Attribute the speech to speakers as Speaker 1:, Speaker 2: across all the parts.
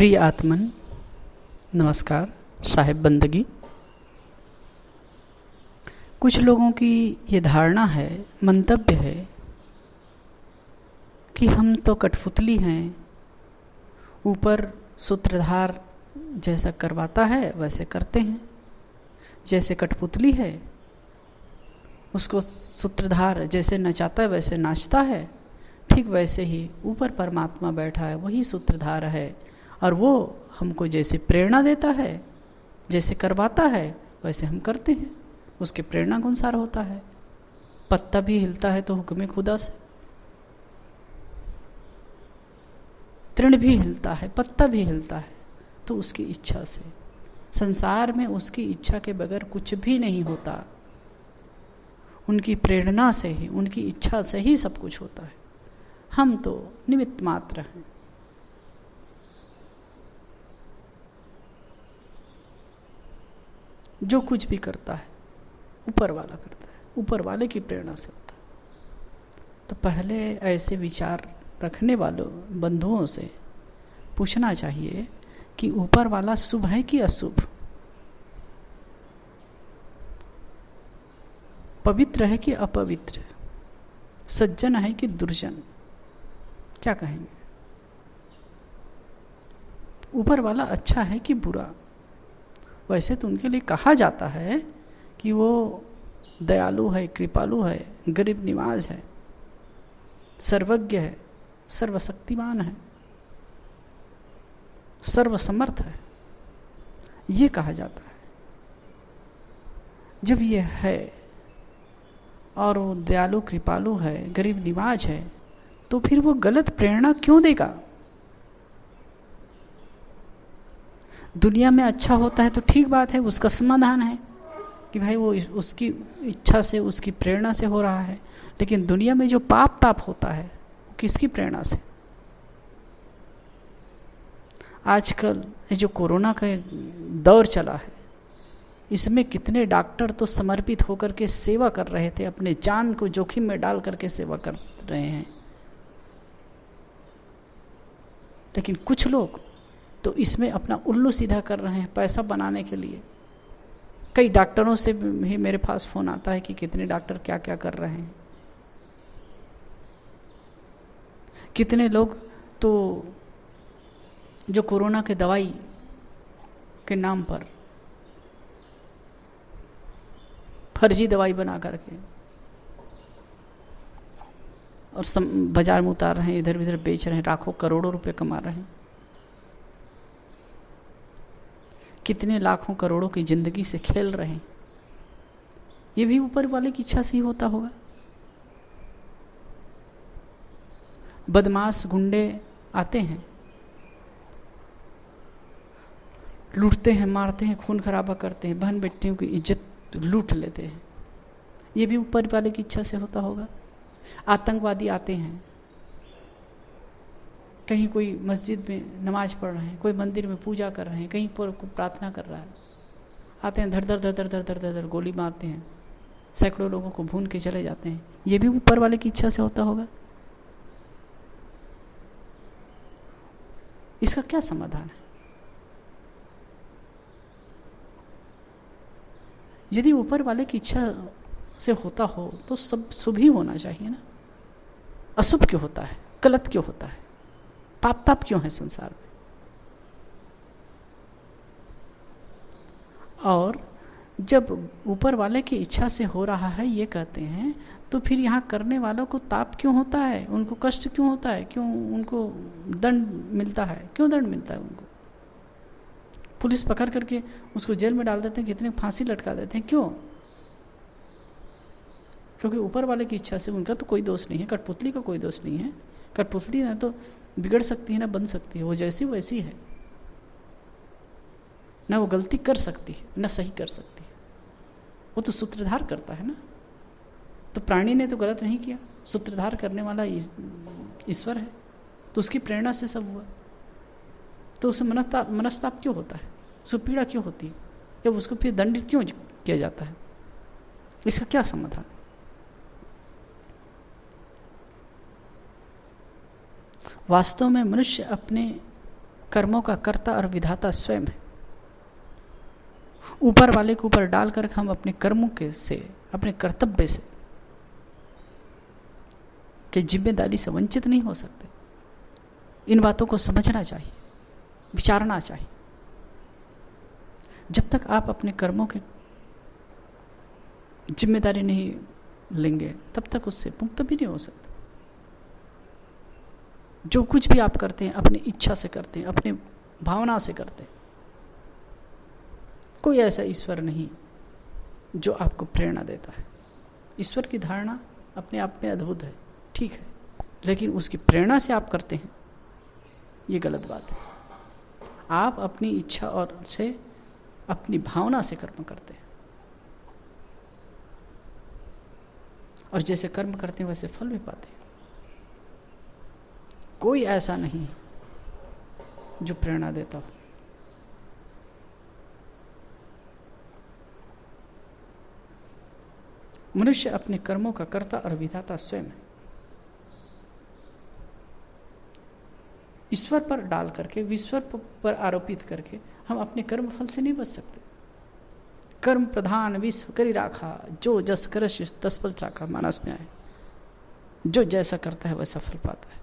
Speaker 1: प्रिय आत्मन, नमस्कार। साहिब बंदगी। कुछ लोगों की ये धारणा है, मंतव्य है कि हम तो कठपुतली हैं, ऊपर सूत्रधार जैसा करवाता है वैसे करते हैं। जैसे कठपुतली है, उसको सूत्रधार जैसे नचाता है वैसे नाचता है, ठीक वैसे ही ऊपर परमात्मा बैठा है, वही सूत्रधार है और वो हमको जैसे प्रेरणा देता है, जैसे करवाता है वैसे हम करते हैं। उसके प्रेरणा के अनुसार होता है। पत्ता भी हिलता है तो हुक्म खुदा से, तृण भी हिलता है, पत्ता भी हिलता है तो उसकी इच्छा से। संसार में उसकी इच्छा के बगैर कुछ भी नहीं होता, उनकी प्रेरणा से ही, उनकी इच्छा से ही सब कुछ होता है। हम तो निमित्त मात्र हैं। जो कुछ भी करता है ऊपर वाला करता है, ऊपर वाले की प्रेरणा से होता है। तो पहले ऐसे विचार रखने वालों बंधुओं से पूछना चाहिए कि ऊपर वाला शुभ है कि अशुभ, पवित्र है कि अपवित्र, सज्जन है कि दुर्जन। क्या कहेंगे? ऊपर वाला अच्छा है कि बुरा? वैसे तो उनके लिए कहा जाता है कि वो दयालु है, कृपालु है, गरीब निवाज है, सर्वज्ञ है, सर्वशक्तिमान है, सर्वसमर्थ है, ये कहा जाता है। जब ये है और वो दयालु कृपालु है, गरीब निवाज है, तो फिर वो गलत प्रेरणा क्यों देगा? दुनिया में अच्छा होता है तो ठीक बात है, उसका समाधान है कि भाई वो उसकी इच्छा से, उसकी प्रेरणा से हो रहा है। लेकिन दुनिया में जो पाप ताप होता है वो किसकी प्रेरणा से? आजकल ये जो कोरोना का दौर चला है, इसमें कितने डॉक्टर तो समर्पित होकर के सेवा कर रहे थे, अपने जान को जोखिम में डाल करके सेवा कर रहे हैं। लेकिन कुछ लोग तो इसमें अपना उल्लू सीधा कर रहे हैं पैसा बनाने के लिए। कई डॉक्टरों से भी मेरे पास फोन आता है कि कितने डॉक्टर क्या क्या कर रहे हैं। कितने लोग तो जो कोरोना के दवाई के नाम पर फर्जी दवाई बना करके और बाजार में उतार रहे हैं, इधर उधर बेच रहे हैं, लाखों करोड़ों रुपए कमा रहे हैं। कितने लाखों करोड़ों की जिंदगी से खेल रहे हैं। ये भी ऊपर वाले की इच्छा से ही होता होगा। बदमाश गुंडे आते हैं, लूटते हैं, मारते हैं, खून खराबा करते हैं, बहन बेटियों की इज्जत लूट लेते हैं। ये भी ऊपर वाले की इच्छा से होता होगा। आतंकवादी आते हैं, कहीं कोई मस्जिद में नमाज पढ़ रहे हैं, कोई मंदिर में पूजा कर रहे हैं, कहीं पर प्रार्थना कर रहा है, आते हैं, धर धर धर धर धर धर धर धर गोली मारते हैं, सैकड़ों लोगों को भून के चले जाते हैं। ये भी ऊपर वाले की इच्छा से होता होगा। इसका क्या समाधान है? यदि ऊपर वाले की इच्छा से होता हो तो सब शुभ ही होना चाहिए ना। अशुभ क्यों होता है? गलत क्यों होता है? पाप ताप क्यों है संसार में? और जब ऊपर वाले की इच्छा से हो रहा है ये कहते हैं, तो फिर यहाँ करने वालों को ताप क्यों होता है? उनको कष्ट क्यों होता है? क्यों उनको दंड मिलता है? क्यों दंड मिलता है उनको? पुलिस पकड़ करके उसको जेल में डाल देते हैं, कितने फांसी लटका देते हैं। क्यों? क्योंकि ऊपर वाले की इच्छा से। उनका तो कोई दोष नहीं है, कठपुतली का कोई दोष नहीं है। कठपुतली ना तो बिगड़ सकती है ना बन सकती है, वो जैसी वैसी है ना। वो गलती कर सकती है ना सही कर सकती है, वो तो सूत्रधार करता है ना। तो प्राणी ने तो गलत नहीं किया, सूत्रधार करने वाला ईश्वर है, तो उसकी प्रेरणा से सब हुआ। तो उसे मनस्ताप क्यों होता है? सुपीड़ा क्यों होती है? या उसको फिर दंडित क्यों किया जाता है? इसका क्या समाधान? वास्तव में मनुष्य अपने कर्मों का कर्ता और विधाता स्वयं है। ऊपर वाले के ऊपर डालकर हम अपने कर्मों के से, अपने कर्तव्य से कि जिम्मेदारी से वंचित नहीं हो सकते। इन बातों को समझना चाहिए, विचारना चाहिए। जब तक आप अपने कर्मों की जिम्मेदारी नहीं लेंगे तब तक उससे मुक्त भी नहीं हो सकते। जो कुछ भी आप करते हैं अपनी इच्छा से करते हैं, अपनी भावना से करते हैं। कोई ऐसा ईश्वर नहीं जो आपको प्रेरणा देता है। ईश्वर की धारणा अपने आप में अद्भुत है, ठीक है, लेकिन उसकी प्रेरणा से आप करते हैं, ये गलत बात है। आप अपनी इच्छा और से, अपनी भावना से कर्म करते हैं, और जैसे कर्म करते हैं वैसे फल भी पाते हैं। कोई ऐसा नहीं जो प्रेरणा देता हो। मनुष्य अपने कर्मों का कर्ता और विधाता स्वयं है। ईश्वर पर डाल करके, ईश्वर पर आरोपित करके हम अपने कर्म फल से नहीं बच सकते। कर्म प्रधान विश्व करी राखा, जो जस करश तस फल चाखा, मानस में आए। जो जैसा करता है वैसा फल पाता है।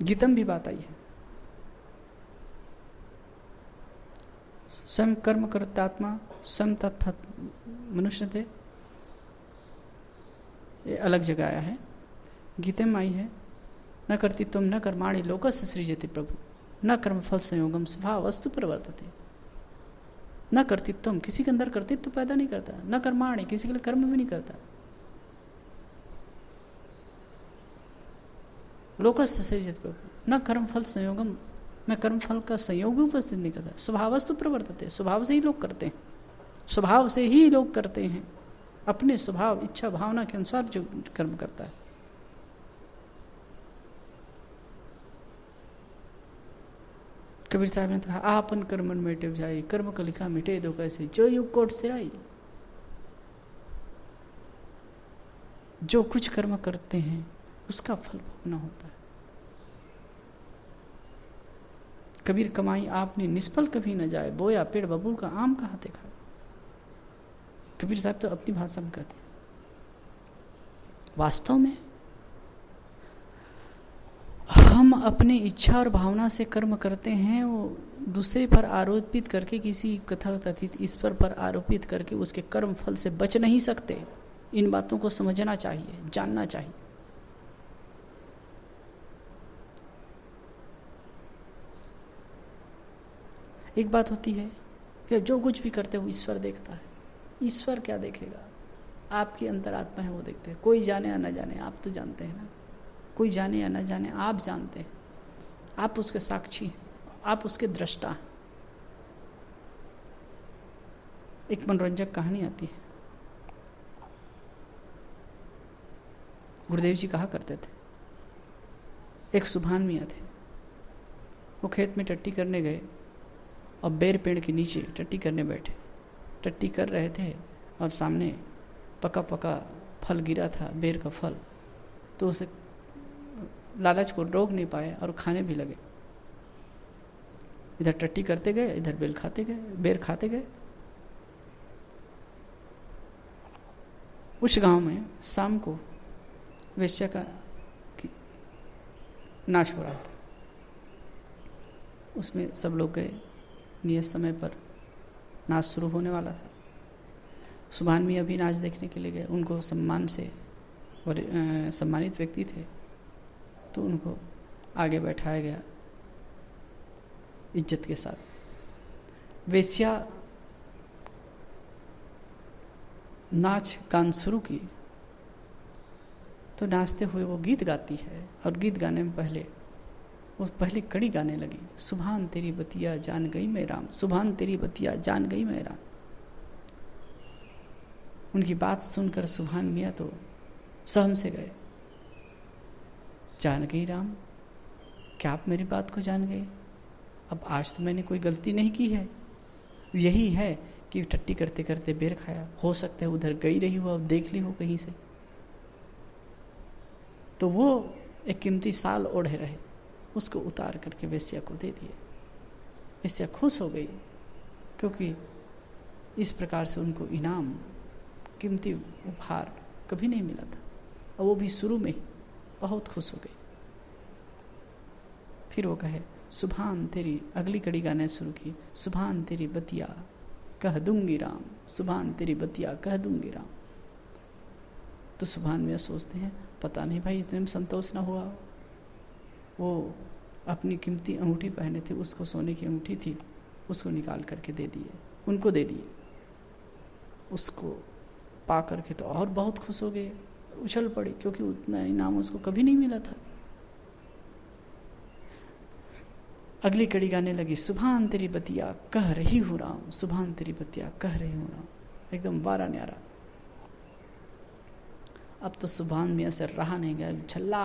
Speaker 1: गीतम भी बात आई है, स्वयं कर्म कर्तात्मा स्वयं तत्फल मनुष्य थे। ये अलग जगह आया है, गीता में आई है। न करती तुम न कर्माणि लोकस्य सृजति प्रभु, न कर्म फल संयोगम स्वभाव वस्तु प्रवर्तते। न करती तुम, किसी के अंदर कर्तृत्व तो पैदा नहीं करता। न कर्माणि, किसी के लिए कर्म भी नहीं करता। लोकस्य सृजति प्रभु, न कर्म फल संयोगम, मैं कर्म फल का संयोग भी उपस्थित नहीं करता। स्वभाव वस्तु प्रवर्तते, स्वभाव से ही लोग करते हैं, स्वभाव से ही लोग करते हैं। अपने स्वभाव, इच्छा, भावना के अनुसार जो कर्म करता है। कबीर साहब ने कहा, आपन कर्मन मिटे जाए, कर्म का लिखा मिटे दो कैसे, जो युग कोट सिराई। जो कुछ कर्म करते हैं उसका फल भोगना होता है। कबीर कमाई आपने निष्फल कभी न जाए, बोया पेड़ बबूल का आम कहाँ देखा। कबीर साहब तो अपनी भाषा में कहते हैं। वास्तव में हम अपनी इच्छा और भावना से कर्म करते हैं, वो दूसरे पर आरोपित करके, किसी कथा कथित ईश्वर पर आरोपित करके उसके कर्म फल से बच नहीं सकते। इन बातों को समझना चाहिए, जानना चाहिए। एक बात होती है कि जो कुछ भी करते हो ईश्वर देखता है। ईश्वर क्या देखेगा? आपकी अंतरात्मा है, वो देखते हैं। कोई जाने या न जाने, आप तो जानते हैं ना। कोई जाने या न जाने, आप जानते हैं। आप उसके साक्षी हैं, आप उसके दृष्टा हैं। एक मनोरंजक कहानी आती है। गुरुदेव जी कहा करते थे, एक सुभान मियाँ थे। वो खेत में टट्टी करने गए और बेर पेड़ के नीचे टट्टी करने बैठे। टट्टी कर रहे थे और सामने पका पका फल गिरा था, बेर का फल। तो उसे लालच को रोक नहीं पाए और खाने भी लगे। इधर टट्टी करते गए, इधर बेर खाते गए। उस गांव में शाम को वेश्या का नाश हो रहा था। उसमें सब लोग गए। नियत समय पर नाच शुरू होने वाला था। सुभान मियाँ भी नाच देखने के लिए गए। उनको सम्मान से, और सम्मानित व्यक्ति थे, तो उनको आगे बैठाया गया इज्जत के साथ। वेश्या नाच गान शुरू की तो नाचते हुए वो गीत गाती है, और गीत गाने में पहले कड़ी गाने लगी। सुभान तेरी बतिया जान गई मैं राम, सुभान तेरी बतिया जान गई मैं राम। उनकी बात सुनकर सुभान मियाँ तो सहम से गए। जान गई राम, क्या आप मेरी बात को जान गए? अब आज तो मैंने कोई गलती नहीं की है। यही है कि टट्टी करते करते बेर खाया, हो सकता है उधर गई रही हो, अब देख ली हो कहीं से, तो वो एक कीमती साल ओढ़े रहे, उसको उतार करके वेश्या को दे दिए। वेश्या खुश हो गई, क्योंकि इस प्रकार से उनको इनाम, कीमती उपहार कभी नहीं मिला था, और वो भी शुरू में ही बहुत खुश हो गई। फिर वो कहे सुभान तेरी, अगली कड़ी गाने शुरू की, सुभान तेरी बतिया कह दूंगी राम, सुभान तेरी बतिया कह दूंगी राम। तो सुभान में सोचते हैं पता नहीं भाई इतने में संतोष ना हुआ, वो अपनी कीमती अंगूठी पहने थे, उसको सोने की अंगूठी थी, उसको निकाल करके दे दिए, उनको दे दिए। उसको पा करके तो और बहुत खुश हो गए, उछल पड़े, क्योंकि उतना इनाम उसको कभी नहीं मिला था। अगली कड़ी गाने लगी, सुभान तेरी बतिया कह रही हूँ राम, सुभान तेरी बतिया कह रही हूँ राम, एकदम बारा न्यारा। अब तो सुभान में असर रहा नहीं गया, छल्ला